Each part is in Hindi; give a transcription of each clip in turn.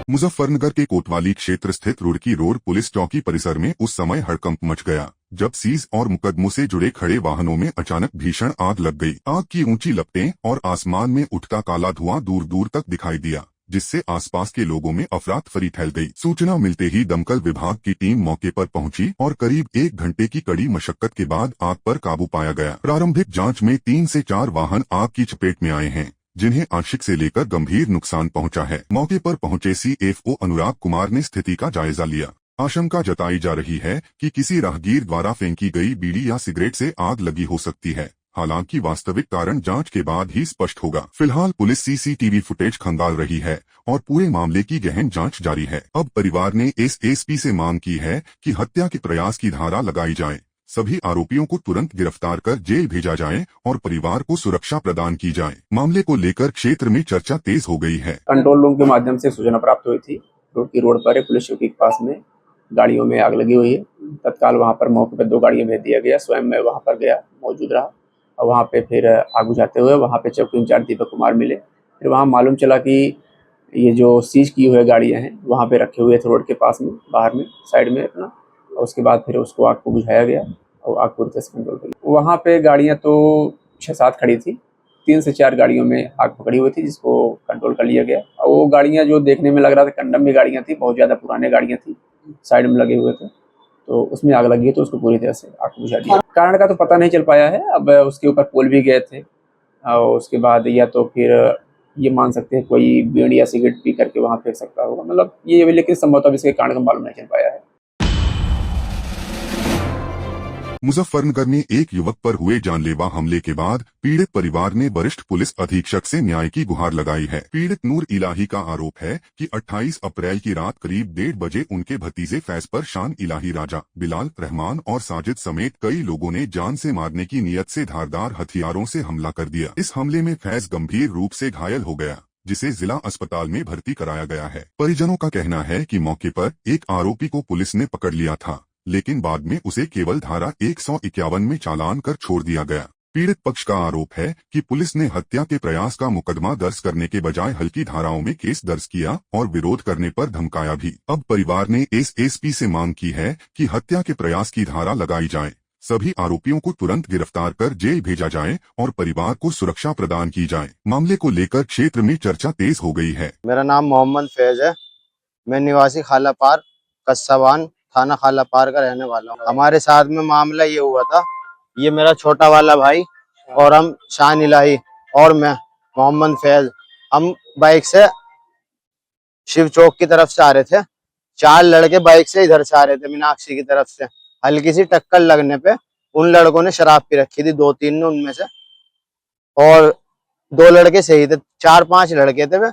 मुजफ्फरनगर के कोतवाली क्षेत्र स्थित रुड़की रोड पुलिस चौकी परिसर में उस समय हड़कंप मच गया जब सीज और मुकदमों से जुड़े खड़े वाहनों में अचानक भीषण आग लग गई। आग की ऊंची लपटें और आसमान में उठता काला धुआं दूर दूर तक दिखाई दिया, जिससे आसपास के लोगों में अफरा-तफरी फैल गई। सूचना मिलते ही दमकल विभाग की टीम मौके पर पहुंची और करीब 1 घंटे की कड़ी मशक्कत के बाद आग पर काबू पाया गया। प्रारंभिक जांच में 3 से 4 वाहन आग की चपेट में आए हैं, जिन्हें आंशिक से लेकर गंभीर नुकसान पहुंचा है। मौके पर पहुंचे CFO अनुराग कुमार ने स्थिति का जायजा लिया। आशंका जताई जा रही है कि किसी राहगीर द्वारा फेंकी गई बीड़ी या सिगरेट से आग लगी हो सकती है। हालांकि वास्तविक कारण जांच के बाद ही स्पष्ट होगा। फिलहाल पुलिस CCTV फुटेज खंगाल रही है और पूरे मामले की गहन जांच जारी है। अब परिवार ने SSP से मांग की है कि हत्या के प्रयास की धारा लगाई जाए, सभी आरोपियों को तुरंत गिरफ्तार कर जेल भेजा जाए और परिवार को सुरक्षा प्रदान की जाए। मामले को लेकर क्षेत्र में चर्चा तेज हो गई है। कंट्रोल रूम के माध्यम से सूचना प्राप्त हुई थी। रुड़की रोड पर पुलिस चौकी के पास में गाड़ियों में आग लगी हुई है। तत्काल वहां पर मौके पर 2 गाड़ियां भेज दिया गया। स्वयं मैं वहां पर गया, मौजूद रहा और वहां पे फिर आग बुझाते हुए वहां पे चौकी इंचार्ज दीपक कुमार मिले। फिर वहां मालूम चला कि ये जो सीज की हुई गाड़ियां हैं वहां पे रखे हुए थे रोड के पास में, बाहर में साइड में अपना। और उसके बाद फिर उसको आग को बुझाया गया और आग पूरी तरह से कंट्रोल कर ली। वहाँ पे गाड़ियाँ तो 6-7 खड़ी थी। 3 से 4 गाड़ियों में आग पकड़ी हुई थी, जिसको कंट्रोल कर लिया गया। और वो गाड़ियाँ जो देखने में लग रहा था कंडम में गाड़ियाँ थी, बहुत ज़्यादा पुराने गाड़ियाँ थी, साइड में लगे हुए थे, तो उसमें आग लगी है, तो उसको पूरी तरह से आग बुझा दिया। कारण का तो पता नहीं चल पाया है। अब उसके ऊपर पुल भी गए थे और उसके बाद या तो फिर ये मान सकते हैं कोई बीड़ी या सिगरेट पी करके वहाँ फेंक सकता होगा, मतलब ये, लेकिन संभवतः इसके कारण का मालूम नहीं चल पाया है। मुजफ्फरनगर में एक युवक पर हुए जानलेवा हमले के बाद पीड़ित परिवार ने वरिष्ठ पुलिस अधीक्षक से न्याय की गुहार लगाई है। पीड़ित नूर इलाही का आरोप है कि 28 अप्रैल की रात करीब 1:30 बजे उनके भतीजे फैज पर शान इलाही, राजा, बिलाल, रहमान और साजिद समेत कई लोगों ने जान से मारने की नीयत से धारदार हथियारों से हमला कर दिया। इस हमले में फैज गंभीर रूप से घायल हो गया, जिसे जिला अस्पताल में भर्ती कराया गया है। परिजनों का कहना है कि मौके पर एक आरोपी को पुलिस ने पकड़ लिया था, लेकिन बाद में उसे केवल धारा 151 में चालान कर छोड़ दिया गया। पीड़ित पक्ष का आरोप है कि पुलिस ने हत्या के प्रयास का मुकदमा दर्ज करने के बजाय हल्की धाराओं में केस दर्ज किया और विरोध करने पर धमकाया भी। अब परिवार ने SSP से मांग की है कि हत्या के प्रयास की धारा लगाई जाए, सभी आरोपियों को तुरंत गिरफ्तार कर जेल भेजा जाए और परिवार को सुरक्षा प्रदान की जाए। मामले को लेकर क्षेत्र में चर्चा तेज हो गई है। मेरा नाम मोहम्मद फैज है। मैं निवासी खालापार, कस्साबान, थाना खालापार का रहने वाला हूँ। हमारे साथ में मामला ये हुआ था, ये मेरा छोटा वाला भाई और हम शान इलाही और मैं मोहम्मद फैज, हम बाइक से शिव चौक की तरफ से आ रहे थे। 4 लड़के बाइक से इधर से आ रहे थे मीनाक्षी की तरफ से। हल्की सी टक्कर लगने पे उन लड़कों ने शराब पी रखी थी, 2-3 ने उनमें से, और 2 लड़के सही थे, 4-5 लड़के थे वे।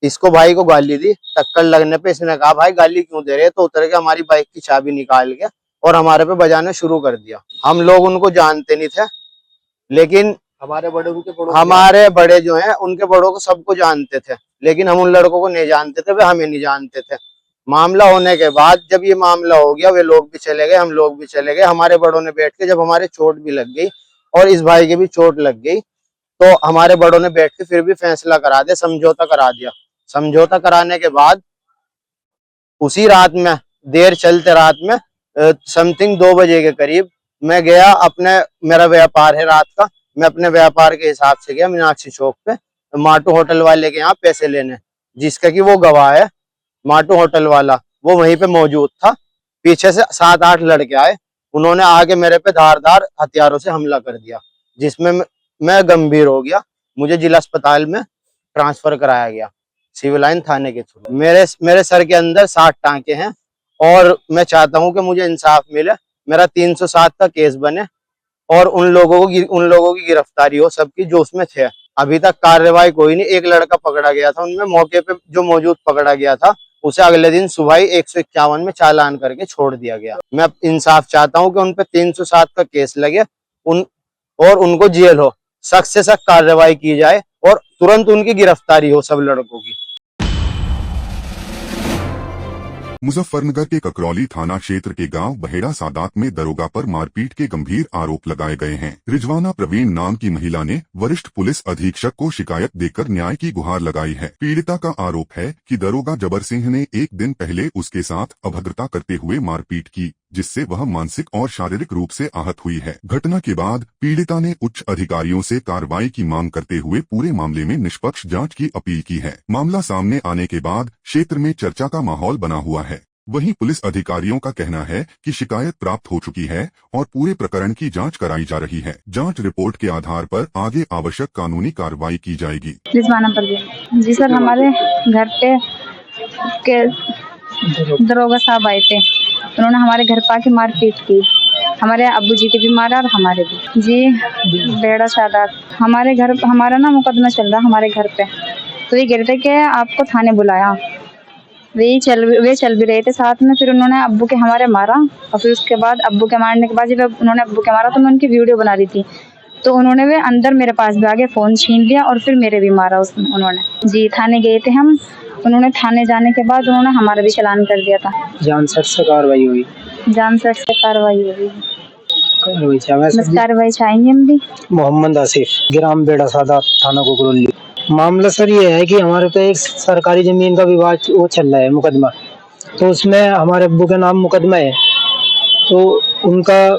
इसको भाई को गाली दी। टक्कर लगने पे इसने कहा भाई गाली क्यों दे रहे, तो उतर के हमारी बाइक की चाबी निकाल के और हमारे पे बजाने शुरू कर दिया। हम लोग उनको जानते नहीं थे, लेकिन हमारे बड़े जो हैं उनके बड़ों को सबको जानते थे, लेकिन हम उन लड़कों को नहीं जानते थे, वे हमें नहीं जानते थे। मामला होने के बाद जब ये मामला हो गया, वे लोग भी चले गए, हम लोग भी चले गए। हमारे बड़ों ने बैठ के, जब हमारे चोट भी लग गई और इस भाई के भी चोट लग गई, तो हमारे बड़ों ने बैठ के फिर भी फैसला करा दिया, समझौता करा दिया। समझौता कराने के बाद उसी रात में, देर चलते रात में, समथिंग 2 बजे के करीब मैं गया अपने, मेरा व्यापार है रात का, मैं अपने व्यापार के हिसाब से गया मीनाक्षी चौक पे माटू होटल वाले के यहाँ पैसे लेने, जिसका कि वो गवाह है। माटू होटल वाला वो वहीं पे मौजूद था। पीछे से 7-8 लड़के आए, उन्होंने आगे मेरे पे धारदार हथियारों से हमला कर दिया, जिसमें मैं गंभीर हो गया। मुझे जिला अस्पताल में ट्रांसफर कराया गया, सिविल लाइन थाने के थ्रू। मेरे सर के अंदर 60 टांके हैं और मैं चाहता हूं कि मुझे इंसाफ मिले, मेरा 307 का केस बने और उन लोगों की गिरफ्तारी हो, सबकी जो उसमें थे। अभी तक कार्रवाई कोई नहीं। एक लड़का पकड़ा गया था उनमें, मौके पे जो मौजूद पकड़ा गया था, उसे अगले दिन सुबह ही 151 में चालान करके छोड़ दिया गया। मैं इंसाफ चाहता हूँ कि उन पे 307 का केस लगे, और उनको जेल हो, सख्त से सख्त कार्रवाई की जाए और तुरंत उनकी गिरफ्तारी हो सब लड़कों की। मुजफ्फरनगर के ककरौली थाना क्षेत्र के गांव बहेड़ा सादात में दरोगा पर मारपीट के गंभीर आरोप लगाए गए हैं। रिजवाना प्रवीण नाम की महिला ने वरिष्ठ पुलिस अधीक्षक को शिकायत देकर न्याय की गुहार लगाई है। पीड़िता का आरोप है कि दरोगा जबर सिंह ने एक दिन पहले उसके साथ अभद्रता करते हुए मारपीट की, जिससे वह मानसिक और शारीरिक रूप से आहत हुई है। घटना के बाद पीड़िता ने उच्च अधिकारियों से कार्रवाई की मांग करते हुए पूरे मामले में निष्पक्ष जांच की अपील की है। मामला सामने आने के बाद क्षेत्र में चर्चा का माहौल बना हुआ है। वहीं पुलिस अधिकारियों का कहना है कि शिकायत प्राप्त हो चुकी है और पूरे प्रकरण की जांच कराई जा रही है। जांच रिपोर्ट के आधार पर आगे आवश्यक कानूनी कार्रवाई की जाएगी। जी सर, हमारे घर पे के दरोगा साहब आए थे, उन्होंने हमारे घर पाके मारपीट की। हमारे अब्बू जी के भी मारा और हमारे भी। जी बेड़ा सादात हमारे घर, हमारा ना मुकदमा चल रहा हमारे घर पे, तो ये कह रहे थे कि आपको थाने बुलाया। वे चल भी रहे थे साथ में। फिर उन्होंने अब्बू के हमारे मारा और फिर उसके बाद अब्बू के मारने के बाद जब उन्होंने अब्बू के मारा तो मैं उनकी वीडियो बना रही थी, तो उन्होंने वे अंदर मेरे पास भी आगे फ़ोन छीन लिया और फिर मेरे भी मारा उन्होंने। जी थाने गए थे हम, उन्होंने थाने जाने के बाद उन्होंने हमारा भी चालान कर दिया था। जान सर से कार्रवाई हुई। जान सर से कार्रवाई हुई। बस कार्रवाई चाहेंगे हम भी। मोहम्मद आसिफ, ग्राम बेड़ा सादा, थाना कोकरोली। मामला सर ये है कि हमारे पे एक सरकारी जमीन का विवाद वो चल रहा है, मुकदमा। तो उसमें हमारे अब्बू का नाम मुकदमा है, तो उनका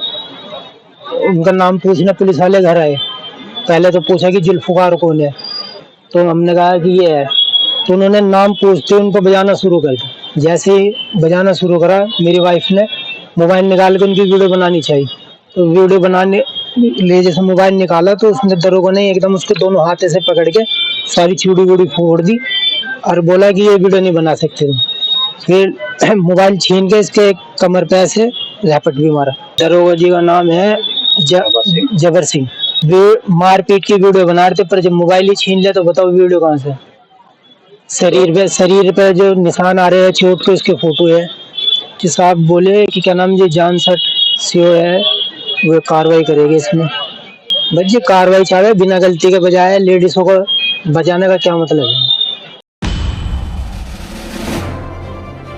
नाम पूछने पुलिस वाले घर आए। पहले तो पूछा कि जुल्फकार कौन है, तो हमने कहा कि ये है। तो उन्होंने नाम पूछते उनको बजाना शुरू कर दिया। जैसे ही बजाना शुरू करा, मेरी वाइफ ने मोबाइल निकाल के उनकी वीडियो बनानी चाहिए। तो वीडियो बनाने ले जैसे मोबाइल निकाला तो उसने दरोगा ने एकदम उसको दोनों हाथे से पकड़ के सारी चूड़ी वूड़ी फोड़ दी और बोला कि ये वीडियो नहीं बना सकते तुम। फिर मोबाइल छीन के इसके कमर पे से झपट भी मारा। दरोगा जी का नाम है जबर सिंह। वे मारपीट की वीडियो बना रहे थे, पर जब मोबाइल ही छीन लिया तो बताओ वीडियो कहाँ से। शरीर पे जो निशान आ रहे हैं चोट के, उसके फोटो है। कि साहब बोले कि क्या नाम ये जान सट सीओ है, वो कार्रवाई करेगी इसमें। बस ये कार्रवाई चाह रहे, बिना गलती के बजाय लेडीजों को बचाने का क्या मतलब है।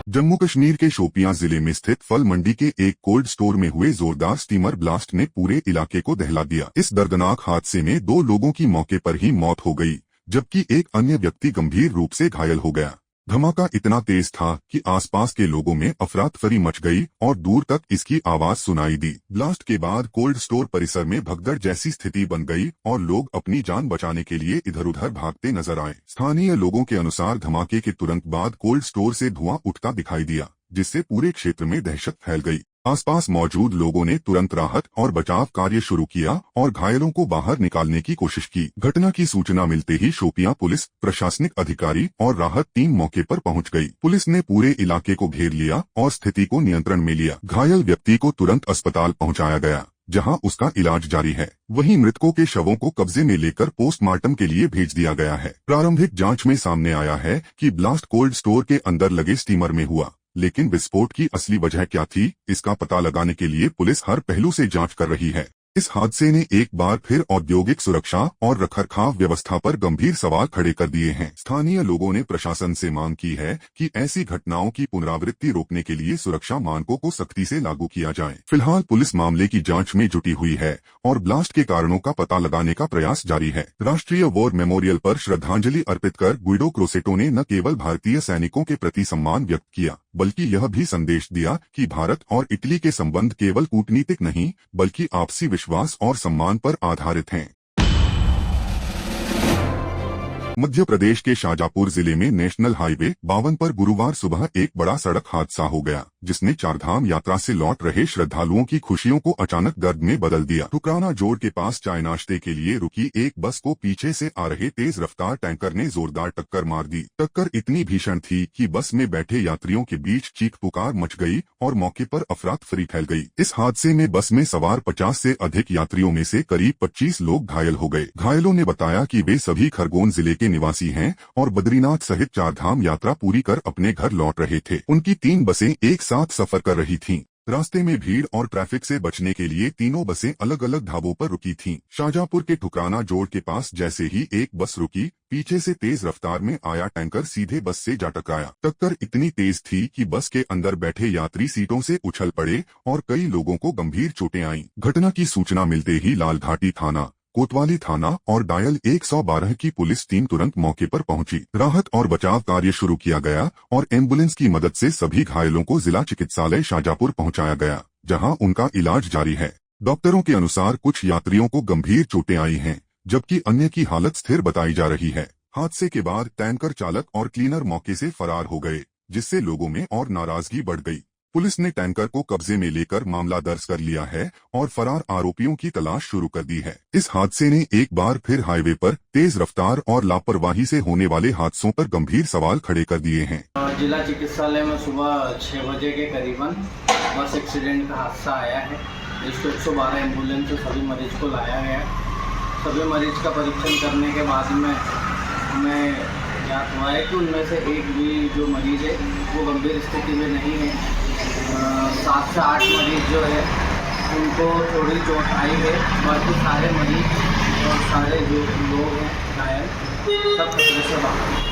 जम्मू कश्मीर के शोपियां जिले में स्थित फल मंडी के एक कोल्ड स्टोर में हुए जोरदार स्टीमर ब्लास्ट ने पूरे इलाके को दहला दिया। इस दर्दनाक हादसे में 2 लोगों की मौके पर ही मौत हो गई, जबकि एक अन्य व्यक्ति गंभीर रूप से घायल हो गया। धमाका इतना तेज था कि आसपास के लोगों में अफरा-तफरी मच गई और दूर तक इसकी आवाज सुनाई दी। ब्लास्ट के बाद कोल्ड स्टोर परिसर में भगदड़ जैसी स्थिति बन गई और लोग अपनी जान बचाने के लिए इधर-उधर भागते नजर आए। स्थानीय लोगों के अनुसार धमाके के तुरंत बाद कोल्ड स्टोर से धुआं उठता दिखाई दिया, जिससे पूरे क्षेत्र में दहशत फैल गई। आसपास मौजूद लोगों ने तुरंत राहत और बचाव कार्य शुरू किया और घायलों को बाहर निकालने की कोशिश की। घटना की सूचना मिलते ही शोपियां पुलिस, प्रशासनिक अधिकारी और राहत टीम मौके पर पहुंच गई। पुलिस ने पूरे इलाके को घेर लिया और स्थिति को नियंत्रण में लिया। घायल व्यक्ति को तुरंत अस्पताल पहुंचाया गया, जहां उसका इलाज जारी है। वहीं मृतकों के शवों को कब्जे में लेकर पोस्टमार्टम के लिए भेज दिया गया है। प्रारंभिक जांच में सामने आया है कि ब्लास्ट कोल्ड स्टोर के अंदर लगे स्टीमर में हुआ, लेकिन विस्फोट की असली वजह क्या थी, इसका पता लगाने के लिए पुलिस हर पहलू से जांच कर रही है। इस हादसे ने एक बार फिर औद्योगिक सुरक्षा और रखरखाव व्यवस्था पर गंभीर सवाल खड़े कर दिए हैं। स्थानीय लोगों ने प्रशासन से मांग की है कि ऐसी घटनाओं की पुनरावृत्ति रोकने के लिए सुरक्षा मानकों को सख्ती से लागू किया जाए। फिलहाल पुलिस मामले की जांच में जुटी हुई है और ब्लास्ट के कारणों का पता लगाने का प्रयास जारी है। राष्ट्रीय वॉर मेमोरियल पर श्रद्धांजलि अर्पित कर गुइडो क्रोसेटो ने न केवल भारतीय सैनिकों के प्रति सम्मान व्यक्त किया, बल्कि यह भी संदेश दिया कि भारत और इटली के संबंध केवल कूटनीतिक नहीं, बल्कि आपसी विश्वास और सम्मान पर आधारित हैं। मध्य प्रदेश के शाजापुर जिले में नेशनल हाईवे 52 पर गुरुवार सुबह एक बड़ा सड़क हादसा हो गया, जिसने चारधाम यात्रा से लौट रहे श्रद्धालुओं की खुशियों को अचानक दर्द में बदल दिया। ठुकराना जोड़ के पास चाय नाश्ते के लिए रुकी एक बस को पीछे से आ रहे तेज रफ्तार टैंकर ने जोरदार टक्कर मार दी। टक्कर इतनी भीषण थी कि बस में बैठे यात्रियों के बीच चीख पुकार मच गई और मौके पर अफरा-तफरी फैल गई। इस हादसे में बस में सवार 50 से अधिक यात्रियों में से करीब 25 लोग घायल हो गए। घायलों ने बताया कि वे सभी खरगोन जिले के निवासी हैं और बद्रीनाथ सहित चारधाम यात्रा पूरी कर अपने घर लौट रहे थे। उनकी 3 बसें एक साथ सफर कर रही थीं। रास्ते में भीड़ और ट्रैफिक से बचने के लिए तीनों बसें अलग अलग ढाबों पर रुकी थीं। शाहजहांपुर के ठुकराना जोड़ के पास जैसे ही एक बस रुकी, पीछे से तेज रफ्तार में आया टैंकर सीधे बस से जा टकराया। टक्कर इतनी तेज थी कि बस के अंदर बैठे यात्री सीटों से उछल पड़े और कई लोगों को गंभीर चोटें आईं। घटना की सूचना मिलते ही लालघाटी थाना, कोतवाली थाना और डायल 112 की पुलिस टीम तुरंत मौके पर पहुंची। राहत और बचाव कार्य शुरू किया गया और एम्बुलेंस की मदद से सभी घायलों को जिला चिकित्सालय शाहजहांपुर पहुंचाया गया, जहां उनका इलाज जारी है। डॉक्टरों के अनुसार कुछ यात्रियों को गंभीर चोटें आई हैं, जबकि अन्य की हालत स्थिर बताई जा रही है। हादसे के बाद टैंकर चालक और क्लीनर मौके से फरार हो गए, जिससे लोगों में और नाराजगी बढ़ गई। पुलिस ने टैंकर को कब्जे में लेकर मामला दर्ज कर लिया है और फरार आरोपियों की तलाश शुरू कर दी है। इस हादसे ने एक बार फिर हाईवे पर तेज रफ्तार और लापरवाही से होने वाले हादसों पर गंभीर सवाल खड़े कर दिए हैं। जिला चिकित्सालय में सुबह 6 बजे के करीबन बस एक्सीडेंट का हादसा आया है, जिसको 112 एम्बुलेंस से सभी मरीज को लाया गया। सभी मरीज का परीक्षण करने के बाद में हमें ज्ञात हुआ है कि उनमें से एक भी जो मरीज है वो गंभीर स्थिति में नहीं है। 7 से 8 मरीज जो है उनको थोड़ी चोट आई है, बाकी सारे मरीज और सारे जो लोग हैं घायल सब खतरे से बाहर हैं।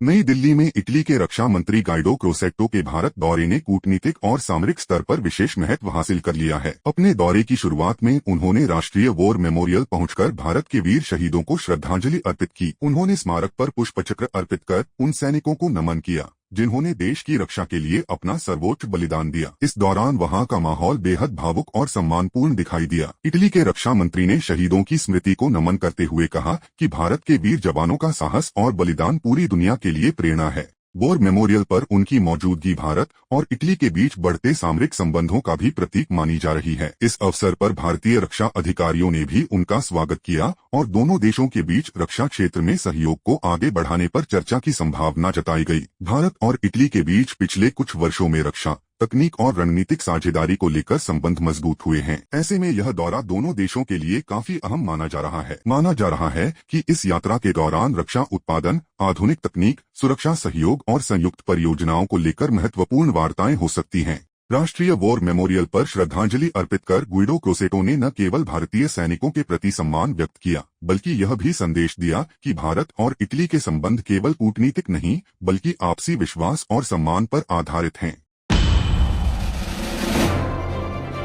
नई दिल्ली में इटली के रक्षा मंत्री गाइडो क्रोसेट्टो के भारत दौरे ने कूटनीतिक और सामरिक स्तर पर विशेष महत्व हासिल कर लिया है। अपने दौरे की शुरुआत में उन्होंने राष्ट्रीय वॉर मेमोरियल पहुंचकर भारत के वीर शहीदों को श्रद्धांजलि अर्पित की। उन्होंने स्मारक पर पुष्पचक्र अर्पित कर उन सैनिकों को नमन किया जिन्होंने देश की रक्षा के लिए अपना सर्वोच्च बलिदान दिया। इस दौरान वहां का माहौल बेहद भावुक और सम्मानपूर्ण दिखाई दिया। इटली के रक्षा मंत्री ने शहीदों की स्मृति को नमन करते हुए कहा कि भारत के वीर जवानों का साहस और बलिदान पूरी दुनिया के लिए प्रेरणा है। वॉर मेमोरियल पर उनकी मौजूदगी भारत और इटली के बीच बढ़ते सामरिक संबंधों का भी प्रतीक मानी जा रही है। इस अवसर पर भारतीय रक्षा अधिकारियों ने भी उनका स्वागत किया और दोनों देशों के बीच रक्षा क्षेत्र में सहयोग को आगे बढ़ाने पर चर्चा की संभावना जताई गई। भारत और इटली के बीच पिछले कुछ वर्षों में रक्षा, तकनीक और रणनीतिक साझेदारी को लेकर संबंध मजबूत हुए हैं। ऐसे में यह दौरा दोनों देशों के लिए काफी अहम माना जा रहा है कि इस यात्रा के दौरान रक्षा उत्पादन, आधुनिक तकनीक, सुरक्षा सहयोग और संयुक्त परियोजनाओं को लेकर महत्वपूर्ण वार्ताएं हो सकती हैं। राष्ट्रीय वॉर मेमोरियल पर श्रद्धांजलि अर्पित कर गाइडो क्रोसेट्टो ने न केवल भारतीय सैनिकों के प्रति सम्मान व्यक्त किया, बल्कि यह भी संदेश दिया कि भारत और इटली के संबंध केवल कूटनीतिक नहीं, बल्कि आपसी विश्वास और सम्मान पर आधारित हैं।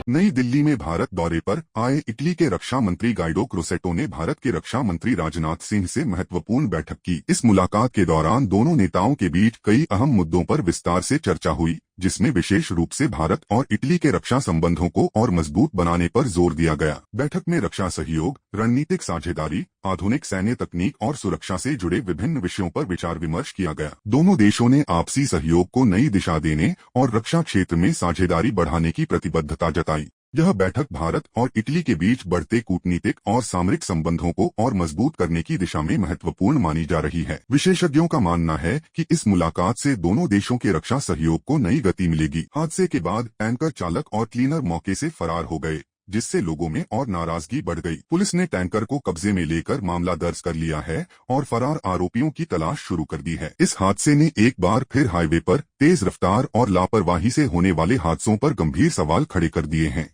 नई दिल्ली में भारत दौरे पर आए इटली के रक्षा मंत्री गाइडो क्रोसेट्टो ने भारत के रक्षा मंत्री राजनाथ सिंह से महत्वपूर्ण बैठक की। इस मुलाकात के दौरान दोनों नेताओं के बीच कई अहम मुद्दों पर विस्तार से चर्चा हुई, जिसमें विशेष रूप से भारत और इटली के रक्षा संबंधों को और मजबूत बनाने पर जोर दिया गया। बैठक में रक्षा सहयोग, रणनीतिक साझेदारी, आधुनिक सैन्य तकनीक और सुरक्षा से जुड़े विभिन्न विषयों पर विचार विमर्श किया गया। दोनों देशों ने आपसी सहयोग को नई दिशा देने और रक्षा क्षेत्र में साझेदारी बढ़ाने की प्रतिबद्धता जताई। यह बैठक भारत और इटली के बीच बढ़ते कूटनीतिक और सामरिक संबंधों को और मजबूत करने की दिशा में महत्वपूर्ण मानी जा रही है। विशेषज्ञों का मानना है कि इस मुलाकात से दोनों देशों के रक्षा सहयोग को नई गति मिलेगी। हादसे के बाद टैंकर चालक और क्लीनर मौके से फरार हो गए, जिससे लोगों में और नाराजगी बढ़ गई। पुलिस ने टैंकर को कब्जे में लेकर मामला दर्ज कर लिया है और फरार आरोपियों की तलाश शुरू कर दी है। इस हादसे ने एक बार फिर हाईवे पर तेज रफ्तार और लापरवाही से होने वाले हादसों पर गंभीर सवाल खड़े कर दिए हैं।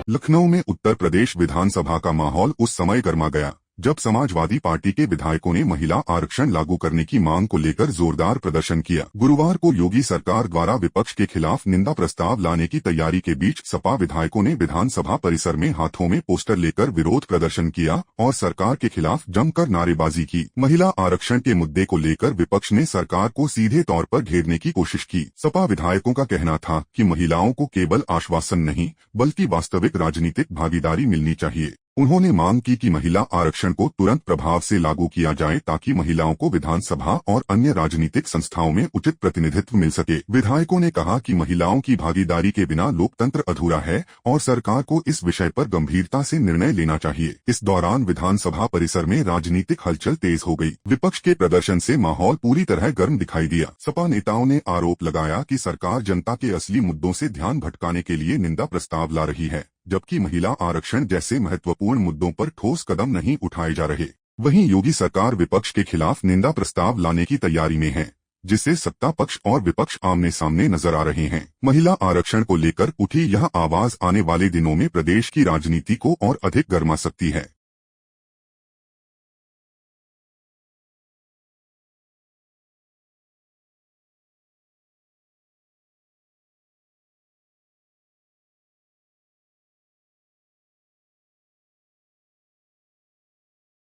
लखनऊ में उत्तर प्रदेश विधानसभा का माहौल उस समय गर्मा गया जब समाजवादी पार्टी के विधायकों ने महिला आरक्षण लागू करने की मांग को लेकर जोरदार प्रदर्शन किया। गुरुवार को योगी सरकार द्वारा विपक्ष के खिलाफ निंदा प्रस्ताव लाने की तैयारी के बीच सपा विधायकों ने विधानसभा परिसर में हाथों में पोस्टर लेकर विरोध प्रदर्शन किया और सरकार के खिलाफ जमकर नारेबाजी की। महिला आरक्षण के मुद्दे को लेकर विपक्ष ने सरकार को सीधे तौर पर घेरने की कोशिश की। सपा विधायकों का कहना था कि महिलाओं को केवल आश्वासन नहीं, बल्कि वास्तविक राजनीतिक भागीदारी मिलनी चाहिए। उन्होंने मांग की कि महिला आरक्षण को तुरंत प्रभाव से लागू किया जाए ताकि महिलाओं को विधानसभा और अन्य राजनीतिक संस्थाओं में उचित प्रतिनिधित्व मिल सके। विधायकों ने कहा कि महिलाओं की भागीदारी के बिना लोकतंत्र अधूरा है और सरकार को इस विषय पर गंभीरता से निर्णय लेना चाहिए। इस दौरान विधानसभा परिसर में राजनीतिक हलचल तेज हो गई। विपक्ष के प्रदर्शन से माहौल पूरी तरह गर्म दिखाई दिया। सपा नेताओं ने आरोप लगाया कि सरकार जनता के असली मुद्दों से ध्यान भटकाने के लिए निंदा प्रस्ताव ला रही है, जबकि महिला आरक्षण जैसे महत्वपूर्ण मुद्दों पर ठोस कदम नहीं उठाए जा रहे। वहीं योगी सरकार विपक्ष के खिलाफ निंदा प्रस्ताव लाने की तैयारी में है, जिससे सत्ता पक्ष और विपक्ष आमने सामने नजर आ रहे हैं। महिला आरक्षण को लेकर उठी यह आवाज आने वाले दिनों में प्रदेश की राजनीति को और अधिक गर्मा सकती है।